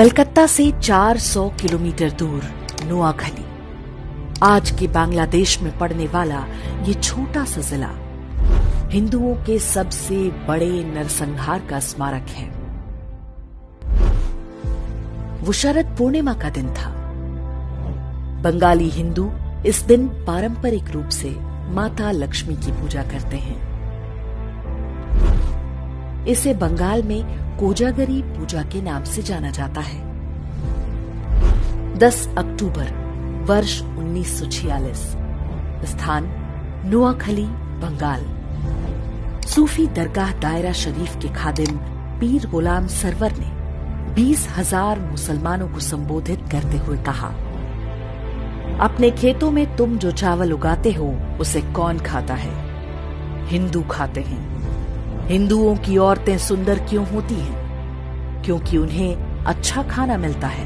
कलकत्ता से 400 किलोमीटर दूर नोआखली, आज के बांग्लादेश में पड़ने वाला ये छोटा सा जिला हिंदुओं के सबसे बड़े नरसंहार का स्मारक है। वो शरद पूर्णिमा का दिन था। बंगाली हिंदू इस दिन पारंपरिक रूप से माता लक्ष्मी की पूजा करते हैं। इसे बंगाल में कोजागरी पूजा के नाम से जाना जाता है। 10 अक्टूबर वर्ष 1946, स्थान नोआखली, बंगाल। सूफी दरगाह दायरा शरीफ के खादिम पीर गुलाम सरवर ने 20,000 मुसलमानों को संबोधित करते हुए कहा, अपने खेतों में तुम जो चावल उगाते हो उसे कौन खाता है? हिंदू खाते हैं। हिंदुओं की औरतें सुंदर क्यों होती हैं? क्योंकि उन्हें अच्छा खाना मिलता है।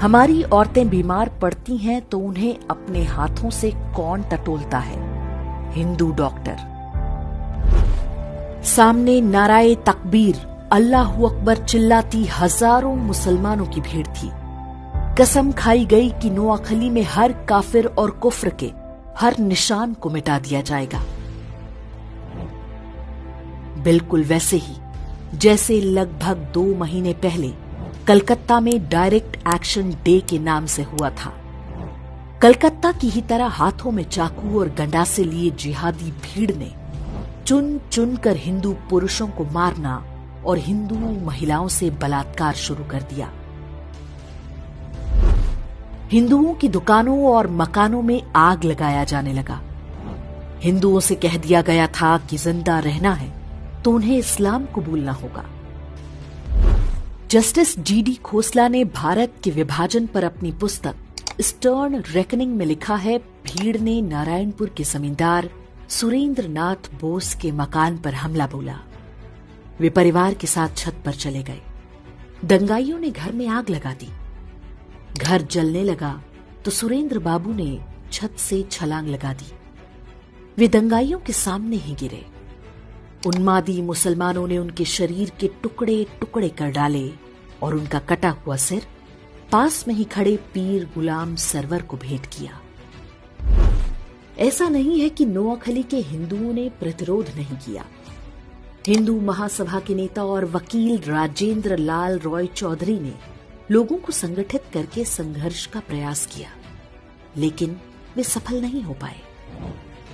हमारी औरतें बीमार पड़ती हैं तो उन्हें अपने हाथों से कौन टटोलता है? हिंदू डॉक्टर। सामने नाराए तकबीर, अल्लाहू अकबर चिल्लाती हजारों मुसलमानों की भीड़ थी। कसम खाई गई कि नोआखली में हर काफिर और कुफ्र के हर निशान को मिटा दिया जाएगा। बिल्कुल वैसे ही जैसे लगभग 2 महीने पहले कलकत्ता में डायरेक्ट एक्शन डे के नाम से हुआ था। कलकत्ता की ही तरह हाथों में चाकू और गंडासे लिए जिहादी भीड़ ने चुन चुन कर हिंदू पुरुषों को मारना और हिंदू महिलाओं से बलात्कार शुरू कर दिया। हिंदुओं की दुकानों और मकानों में आग लगाया जाने लगा। हिंदुओं से कह दिया गया था कि जिंदा रहना है तो उन्हें इस्लाम कबूलना होगा। जस्टिस जीडी खोसला ने भारत के विभाजन पर अपनी पुस्तक स्टर्न रेकनिंग में लिखा है, भीड़ ने नारायणपुर के जमींदार सुरेंद्र नाथ बोस के मकान पर हमला बोला। वे परिवार के साथ छत पर चले गए। दंगाइयों ने घर में आग लगा दी। घर जलने लगा तो सुरेंद्र बाबू ने छत से छलांग लगा दी। वे दंगाइयों के सामने ही गिरे। उन्मादी मुसलमानों ने उनके शरीर के टुकड़े टुकड़े कर डाले और उनका कटा हुआ सिर पास में ही खड़े पीर गुलाम सरवर को भेंट किया। ऐसा नहीं है कि नोआखली के हिंदुओं ने प्रतिरोध नहीं किया। हिंदू महासभा के नेता और वकील राजेंद्र लाल रॉय चौधरी ने लोगों को संगठित करके संघर्ष का प्रयास किया, लेकिन वे सफल नहीं हो पाए।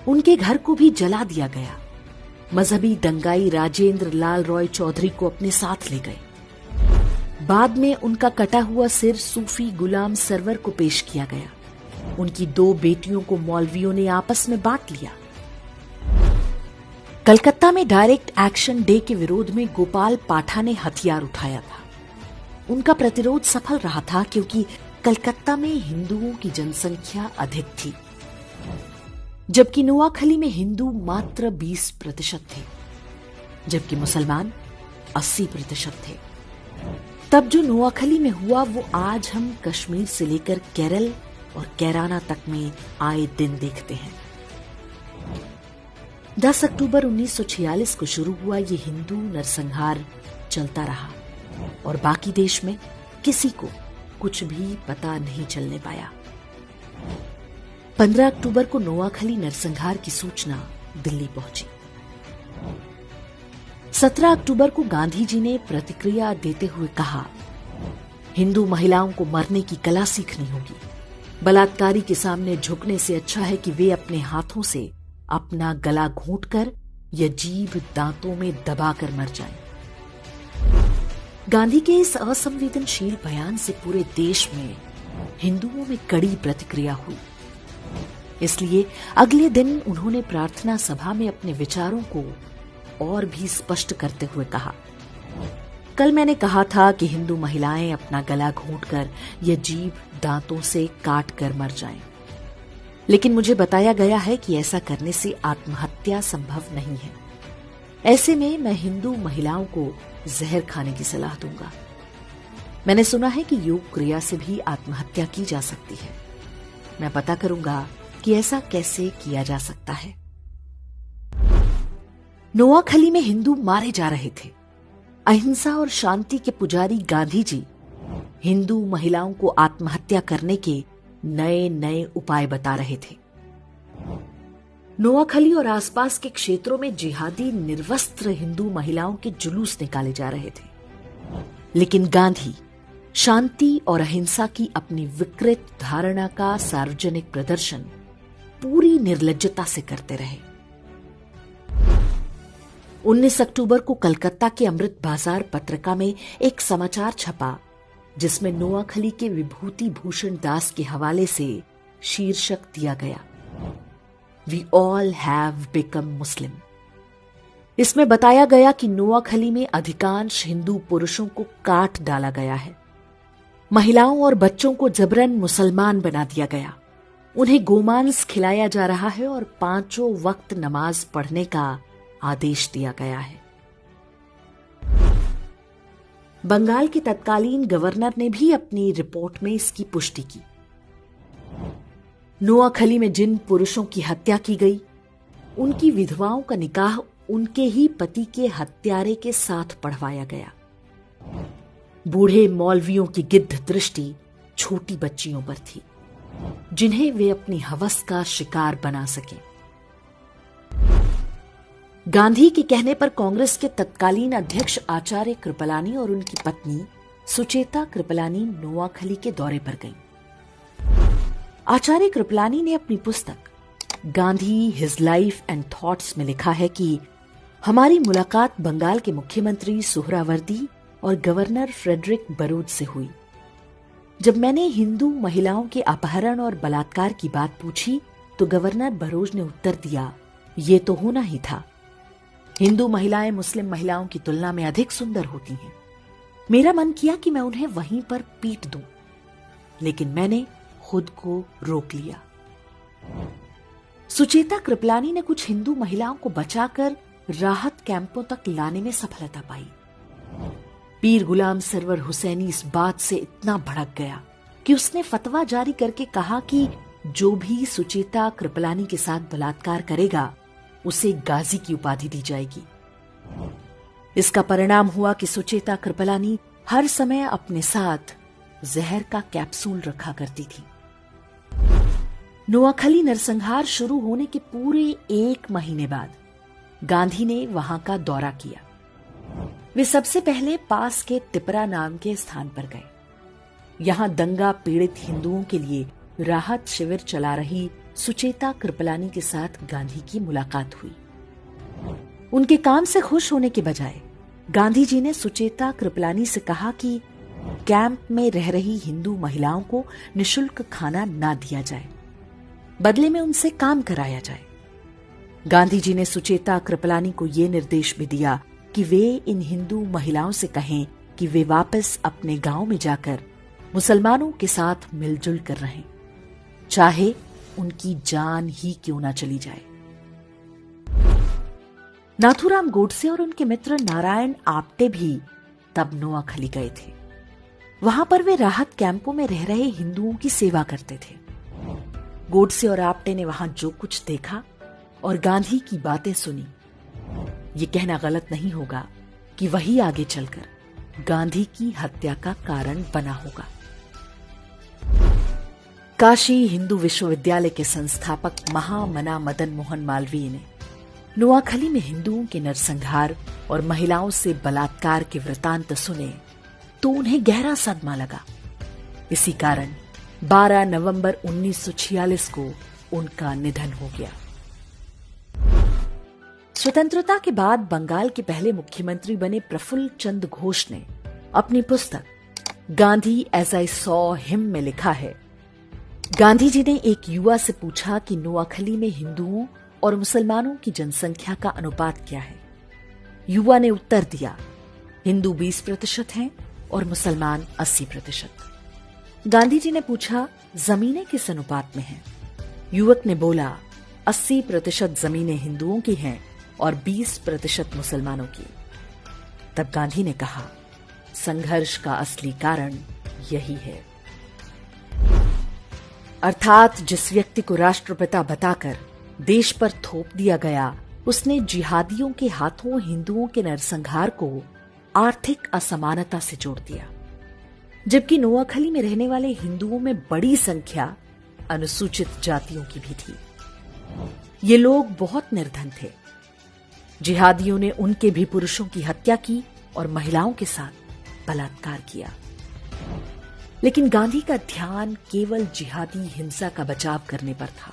उनके घर को भी जला दिया गया। मजहबी दंगाई राजेंद्र लाल रॉय चौधरी को अपने साथ ले गए। बाद में उनका कटा हुआ सिर सूफी गुलाम सरवर को पेश किया गया। उनकी 2 बेटियों को मौलवियों ने आपस में बांट लिया। कलकत्ता में डायरेक्ट एक्शन डे के विरोध में गोपाल पाठा ने हथियार उठाया था। उनका प्रतिरोध सफल रहा था क्योंकि कलकत्ता में हिंदुओं की जनसंख्या अधिक थी, जबकि नोआखली में हिंदू मात्र 20% थे, जबकि मुसलमान 80% थे। तब जो नोआखली में हुआ वो आज हम कश्मीर से लेकर केरल और कैराना तक में आए दिन देखते हैं। 10 अक्टूबर 1946 को शुरू हुआ ये हिंदू नरसंहार चलता रहा और बाकी देश में किसी को कुछ भी पता नहीं चलने पाया। 15 अक्टूबर को नोआखली नरसंहार की सूचना दिल्ली पहुंची। 17 अक्टूबर को गांधी जी ने प्रतिक्रिया देते हुए कहा, हिंदू महिलाओं को मरने की कला सीखनी होगी। बलात्कारी के सामने झुकने से अच्छा है कि वे अपने हाथों से अपना गला घोंटकर या जीभ दांतों में दबाकर मर जाएं। गांधी के इस असंवेदनशील बयान से पूरे देश में हिंदुओं में कड़ी प्रतिक्रिया हुई। इसलिए अगले दिन उन्होंने प्रार्थना सभा में अपने विचारों को और भी स्पष्ट करते हुए कहा, कल मैंने कहा था कि हिंदू महिलाएं अपना गला घोंटकर या जीभ दांतों से काट कर मर जाएं, लेकिन मुझे बताया गया है कि ऐसा करने से आत्महत्या संभव नहीं है। ऐसे में मैं हिंदू महिलाओं को जहर खाने की सलाह दूंगा। मैंने सुना है कि योग क्रिया से भी आत्महत्या की जा सकती है। मैं पता करूंगा कि ऐसा कैसे किया जा सकता है। नोआखली में हिंदू मारे जा रहे थे। अहिंसा और शांति के पुजारी गांधी जी हिंदू महिलाओं को आत्महत्या करने के नए नए उपाय बता रहे थे। नोआखली और आसपास के क्षेत्रों में जिहादी निर्वस्त्र हिंदू महिलाओं के जुलूस निकाले जा रहे थे, लेकिन गांधी शांति और अहिंसा की अपनी विकृत धारणा का सार्वजनिक प्रदर्शन पूरी निर्लज्जता से करते रहे। 19 अक्टूबर को कलकत्ता के अमृत बाजार पत्रिका में एक समाचार छपा जिसमें नोआखली के विभूति भूषण दास के हवाले से शीर्षक दिया गया, वी ऑल हैव बिकम मुस्लिम। इसमें बताया गया कि नोआखली में अधिकांश हिंदू पुरुषों को काट डाला गया है, महिलाओं और बच्चों को जबरन मुसलमान बना दिया गया, उन्हें गोमांस खिलाया जा रहा है और 5 वक्त नमाज पढ़ने का आदेश दिया गया है। बंगाल के तत्कालीन गवर्नर ने भी अपनी रिपोर्ट में इसकी पुष्टि की। नोआखली में जिन पुरुषों की हत्या की गई, उनकी विधवाओं का निकाह उनके ही पति के हत्यारे के साथ पढ़वाया गया। बूढ़े मौलवियों की गिद्ध दृष्टि छोटी बच्चियों पर थी, जिन्हें वे अपनी हवस का शिकार बना सके। गांधी के कहने पर कांग्रेस के तत्कालीन अध्यक्ष आचार्य कृपलानी और उनकी पत्नी सुचेता कृपलानी नोआखली के दौरे पर गईं। आचार्य कृपलानी ने अपनी पुस्तक Gandhi his life and thoughts में लिखा है कि हमारी मुलाकात बंगाल के मुख्यमंत्री सुहरावर्दी और गवर्नर फ्रेडरिक बरूच से हुई। जब मैंने हिंदू महिलाओं के अपहरण और बलात्कार की बात पूछी तो गवर्नर बरूच ने उत्तर दिया, ये तो होना ही था। हिंदू महिलाएं मुस्लिम महिलाओं की तुलना में अधिक सुंदर होती हैं। मेरा मन किया कि मैं उन्हें वहीं पर पीट दूं, लेकिन मैंने खुद को रोक लिया। सुचेता कृपलानी ने कुछ हिंदू महिलाओं को बचाकर राहत कैंपों तक लाने में सफलता पाई। पीर गुलाम सरवर हुसैनी इस बात से इतना भड़क गया कि उसने फतवा जारी करके कहा कि जो भी सुचेता कृपलानी के साथ बलात्कार करेगा उसे गाजी की उपाधि दी जाएगी। इसका परिणाम हुआ कि सुचेता कृपलानी हर समय अपने साथ जहर का कैप्सूल रखा करती थी। नोआखली नरसंहार शुरू होने के पूरे 1 महीने बाद गांधी ने वहां का दौरा किया। वे सबसे पहले पास के तिपरा नाम के स्थान पर गए। यहां दंगा पीड़ित हिंदुओं के लिए राहत शिविर चला रही सुचेता कृपलानी के साथ गांधी की मुलाकात हुई। उनके काम से खुश होने के बजाय गांधी जी ने सुचेता कृपलानी से कहा कि कैंप में रह रही हिंदू महिलाओं को निशुल्क खाना ना दिया जाए, बदले में उनसे काम कराया जाए। गांधी जी ने सुचेता कृपलानी को यह निर्देश भी दिया कि वे इन हिंदू महिलाओं से कहें कि वे वापस अपने गांव में जाकर मुसलमानों के साथ मिलजुल कर रहें, चाहे उनकी जान ही क्यों ना चली जाए। नाथूराम गोडसे और उनके मित्र नारायण आप्टे भी तब नोआखली गए थे। वहां पर वे राहत कैंपों में रह रहे हिंदुओं की सेवा करते थे। गोडसे और आप्टे ने वहां जो कुछ देखा और गांधी की बातें सुनी, ये कहना गलत नहीं होगा कि वही आगे चलकर गांधी की हत्या का कारण बना होगा। काशी हिंदू विश्वविद्यालय के संस्थापक महामना मदन मोहन मालवीय ने नोआखली में हिंदुओं के नरसंहार और महिलाओं से बलात्कार के वृतांत सुने तो उन्हें गहरा सदमा लगा। इसी कारण 12 नवंबर 1946 को उनका निधन हो गया। स्वतंत्रता के बाद बंगाल के पहले मुख्यमंत्री बने प्रफुल्ल चंद्र घोष ने अपनी पुस्तक Gandhi as I saw him में लिखा है, गांधी जी ने एक युवा से पूछा कि नोआखली में हिंदुओं और मुसलमानों की जनसंख्या का अनुपात क्या है। युवा ने उत्तर दिया, हिंदू 20% हैं और मुसलमान 80%। गांधी जी ने पूछा, जमीनें किस अनुपात में हैं? युवक ने बोला, 80% जमीनें हिंदुओं की हैं और 20% मुसलमानों की। तब गांधी ने कहा, संघर्ष का असली कारण यही है। अर्थात जिस व्यक्ति को राष्ट्रपिता बताकर देश पर थोप दिया गया, उसने जिहादियों के हाथों हिंदुओं के नरसंहार को आर्थिक असमानता से जोड़ दिया। जबकि नोआखली में रहने वाले हिंदुओं में बड़ी संख्या अनुसूचित जातियों की भी थी। ये लोग बहुत निर्धन थे। जिहादियों ने उनके भी पुरुषों की हत्या की और महिलाओं के साथ बलात्कार किया। लेकिन गांधी का ध्यान केवल जिहादी हिंसा का बचाव करने पर था।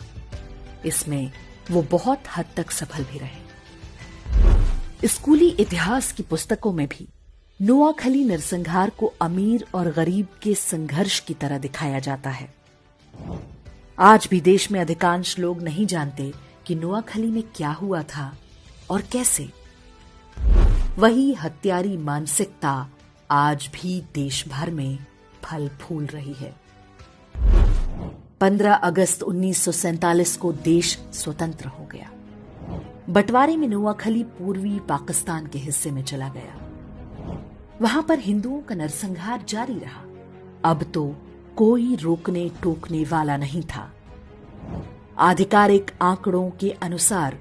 इसमें वो बहुत हद तक सफल भी रहे। स्कूली इतिहास की पुस्तकों में भी नोआखली नरसंहार को अमीर और गरीब के संघर्ष की तरह दिखाया जाता है। आज भी देश में अधिकांश लोग नहीं जानते कि नोआखली में क्या हुआ था और कैसे। वही हत्यारी मानसिकता आज भी देश भर में फल फूल रही है। 15 अगस्त 1947 को देश स्वतंत्र हो गया। बंटवारे में नोआखली पूर्वी पाकिस्तान के हिस्से में चला गया। वहां पर हिंदुओं का नरसंहार जारी रहा। अब तो कोई रोकने टोकने वाला नहीं था। आधिकारिक आंकड़ों के अनुसार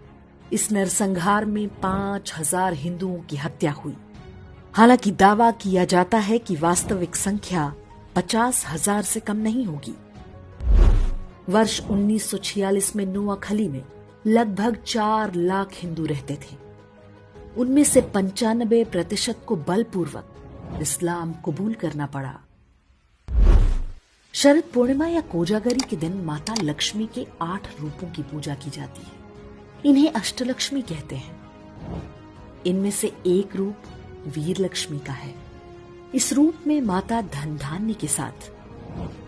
इस नरसंहार में 5000 हिंदुओं की हत्या हुई। हालांकि दावा किया जाता है कि वास्तविक संख्या 50,000 से कम नहीं होगी। वर्ष 1946 में नोआखली में लगभग 4 लाख हिंदू रहते थे। उनमें से 95% को बलपूर्वक इस्लाम कबूल करना पड़ा। शरद पूर्णिमा या कोजागरी के दिन माता लक्ष्मी के 8 रूपों की पूजा की जाती है। इन्हें अष्टलक्ष्मी कहते हैं। इनमें से एक रूप वीर लक्ष्मी का है। इस रूप में माता धन धान्य के साथ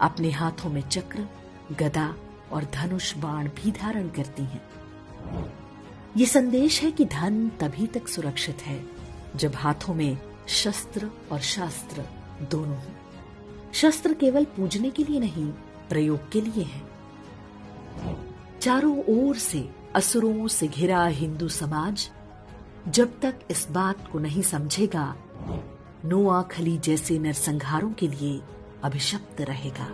अपने हाथों में चक्र, गदा और धनुष बाण भी धारण करती हैं। ये संदेश है कि धन तभी तक सुरक्षित है जब हाथों में शस्त्र और शास्त्र दोनों हों। शस्त्र केवल पूजने के लिए नहीं, प्रयोग के लिए है। चारों ओर से असुरों से घिरा हिंदू समाज जब तक इस बात को नहीं समझेगा, नोआखली जैसे नरसंहारों के लिए अभिशप्त रहेगा।